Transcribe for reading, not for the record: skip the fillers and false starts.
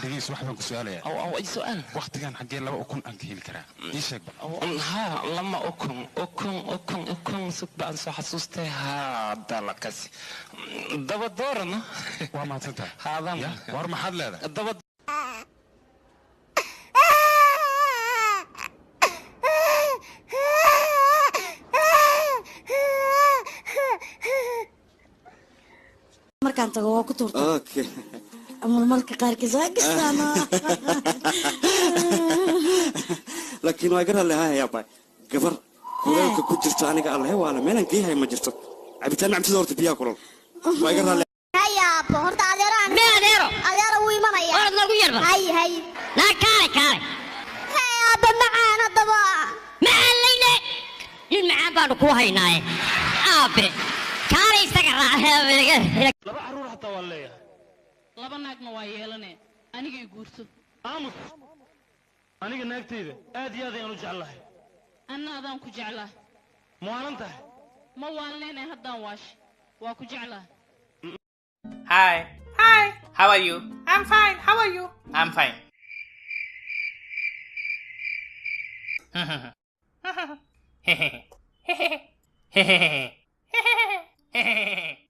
دقيس واحد من سؤالي أو أي سؤال وقت كان حقي لو أكون أنكيل كرا إيش ها لما أكون سك بعد صح حسوسته هذا لكسي دب دورنا وما تنتهي هذا ورم حد هذا دب markaan tago waa ku tuurta okay ama marka qaarkiis waa gasana laakiin waa garan lahaa yaabay gabar kuleelka ku jirto aniga allah wala meelan geeyahay ma jirto cabitaan macmud horta biyaa kulul waa garan هيا بورت أديران ما أدير ويمانيا أرد نقول يربا هاي لا كاري هيا بمعانا الضبا مع الليلة المعان بانو كوهيناي أبي كاري استقر laba caruur hataa waa leeyahay laba naagna waa yeelane aniga i guurso aamus aniga naagtayda aad iyo aad ayaan u jeclahay anna adaan ku jeclaa ma waanan tahay ma waalneenay haddaan waash waa ku jeclaa Hi, how are you? I'm fine, how are you? I'm fine. Hehehe.